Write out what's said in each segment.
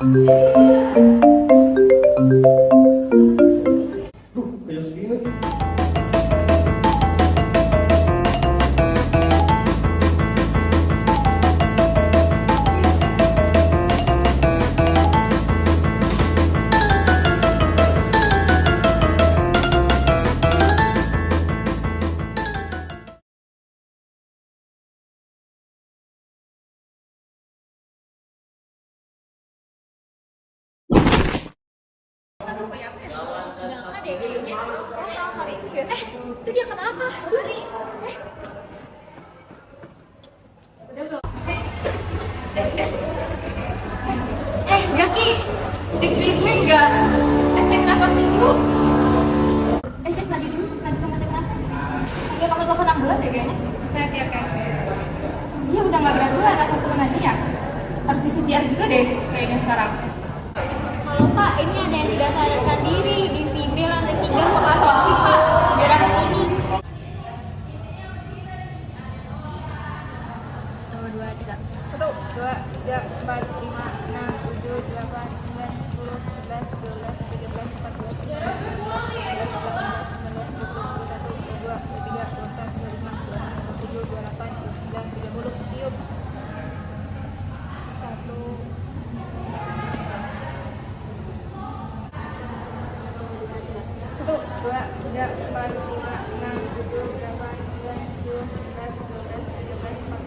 Kejam segini. Itu dia kenapa? Jaki, dik gue enggak. Cek nafas dulu. Cek lagi dulu, nanti sama cek nafas. Dia pakai telepon ambulan deh kayaknya. Oke. Dia udah nggak beraturan nafas sama Nadia. Harus di CPR juga deh kayaknya sekarang. Halo Pak, ini ada yang tidak sadarkan diri di VB lantai 3 lokasi Pak. Segera ke sini. 1, 2, 3. 1, 2, 3, 4, 5, 6, 7, 8, 9, 10, 11, 12, 13, 14, 15, 16, 17, 18, 19, 20, 21, 22, 23, 24, 25, 26, 27, 28, 29, 30. Tiup. 1, 2, 3, 4, 5, 6, 7, 8, 9, 10, 11, 12, 13, 14,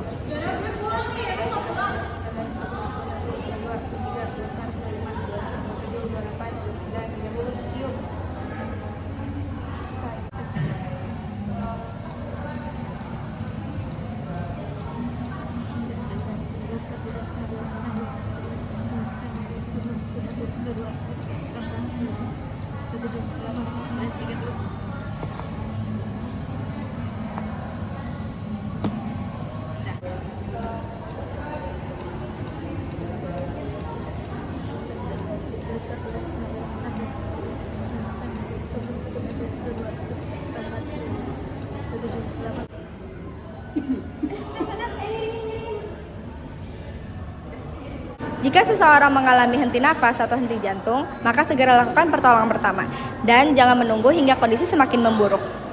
Jika seseorang mengalami henti nafas atau henti jantung, maka segera lakukan pertolongan pertama dan jangan menunggu hingga kondisi semakin memburuk.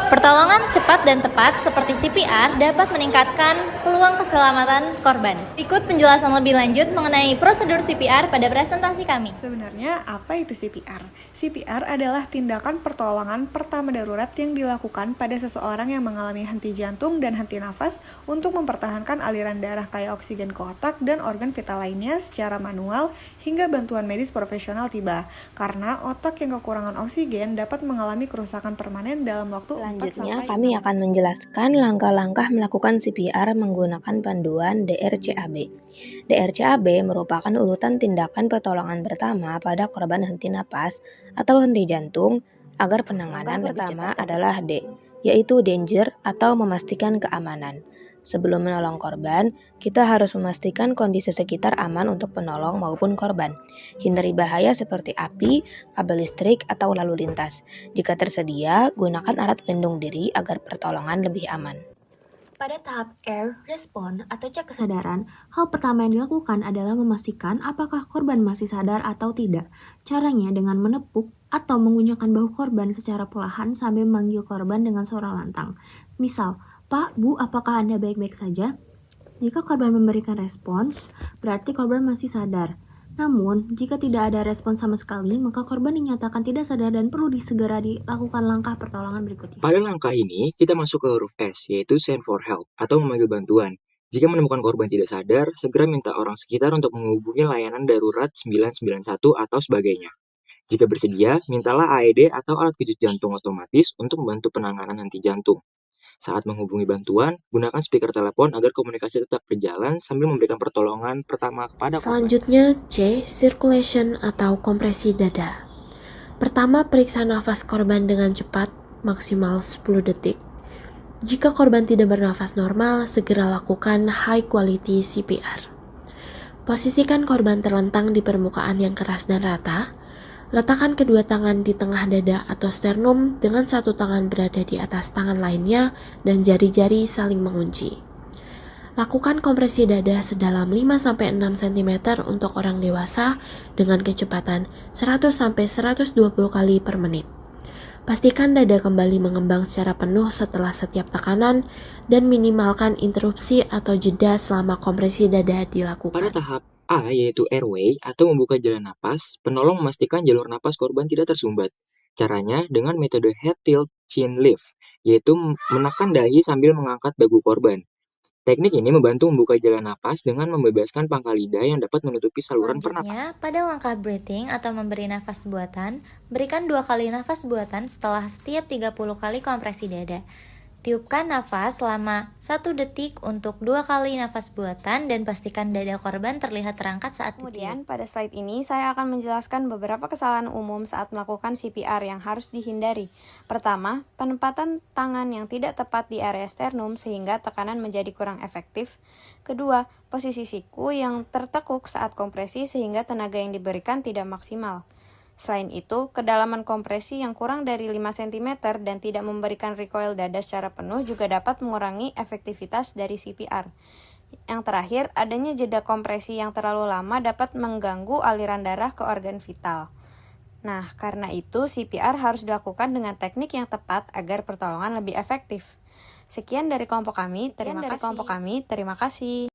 Pertolongan cepat dan tepat seperti CPR dapat meningkatkan peluang keselamatan korban. Ikut penjelasan lebih lanjut mengenai prosedur CPR pada presentasi kami. Sebenarnya apa itu CPR? CPR adalah tindakan pertolongan pertama darurat yang dilakukan pada seseorang yang mengalami henti jantung dan henti nafas untuk mempertahankan aliran darah kaya oksigen ke otak dan organ vital lainnya secara manual hingga bantuan medis profesional tiba. Karena otak yang kekurangan oksigen dapat mengalami kerusakan permanen dalam waktu 4 Selanjutnya, kami akan menjelaskan langkah-langkah melakukan CPR menggunakan panduan DRCAB. DRCAB merupakan urutan tindakan pertolongan pertama pada korban henti napas atau henti jantung agar penanganan pertama adalah D, yaitu danger atau memastikan keamanan. Sebelum menolong korban, kita harus memastikan kondisi sekitar aman untuk penolong maupun korban. Hindari bahaya seperti api, kabel listrik, atau lalu lintas. Jika tersedia, gunakan alat pelindung diri agar pertolongan lebih aman. Pada tahap air respon atau cek kesadaran, hal pertama yang dilakukan adalah memastikan apakah korban masih sadar atau tidak. Caranya dengan menepuk atau menggunakan bahu korban secara perlahan sambil memanggil korban dengan suara lantang. Misal, Pak, Bu, apakah Anda baik-baik saja? Jika korban memberikan respons, berarti korban masih sadar. Namun, jika tidak ada respons sama sekali, maka korban dinyatakan tidak sadar dan perlu segera dilakukan langkah pertolongan berikutnya. Pada langkah ini, kita masuk ke huruf S, yaitu send for help, atau memanggil bantuan. Jika menemukan korban tidak sadar, segera minta orang sekitar untuk menghubungi layanan darurat 991 atau sebagainya. Jika bersedia, mintalah AED atau alat kejut jantung otomatis untuk membantu penanganan henti jantung. Saat menghubungi bantuan, gunakan speaker telepon agar komunikasi tetap berjalan sambil memberikan pertolongan pertama kepada korban. Selanjutnya C. Circulation atau kompresi dada. Pertama, periksa nafas korban dengan cepat, maksimal 10 detik. Jika korban tidak bernafas normal, segera lakukan high quality CPR. Posisikan korban terlentang di permukaan yang keras dan rata. Letakkan kedua tangan di tengah dada atau sternum dengan satu tangan berada di atas tangan lainnya dan jari-jari saling mengunci. Lakukan kompresi dada sedalam 5-6 cm untuk orang dewasa dengan kecepatan 100-120 kali per menit. Pastikan dada kembali mengembang secara penuh setelah setiap tekanan dan minimalkan interupsi atau jeda selama kompresi dada dilakukan. Pada tahap A, yaitu airway atau membuka jalan napas, penolong memastikan jalur napas korban tidak tersumbat. Caranya dengan metode head tilt chin lift, yaitu menekan dahi sambil mengangkat dagu korban. Teknik ini membantu membuka jalan napas dengan membebaskan pangkal lidah yang dapat menutupi saluran pernapasan. Selanjutnya, pada langkah breathing atau memberi nafas buatan, berikan 2 kali nafas buatan setelah setiap 30 kali kompresi dada. Tiupkan nafas selama 1 detik untuk 2 kali nafas buatan dan pastikan dada korban terlihat terangkat saat ditiup. Kemudian pada slide ini saya akan menjelaskan beberapa kesalahan umum saat melakukan CPR yang harus dihindari. Pertama, penempatan tangan yang tidak tepat di area sternum sehingga tekanan menjadi kurang efektif. Kedua, posisi siku yang tertekuk saat kompresi sehingga tenaga yang diberikan tidak maksimal. Selain itu, kedalaman kompresi yang kurang dari 5 cm dan tidak memberikan recoil dada secara penuh juga dapat mengurangi efektivitas dari CPR. Yang terakhir, adanya jeda kompresi yang terlalu lama dapat mengganggu aliran darah ke organ vital. Nah, karena itu CPR harus dilakukan dengan teknik yang tepat agar pertolongan lebih efektif. Sekian dari kelompok kami, terima kasih.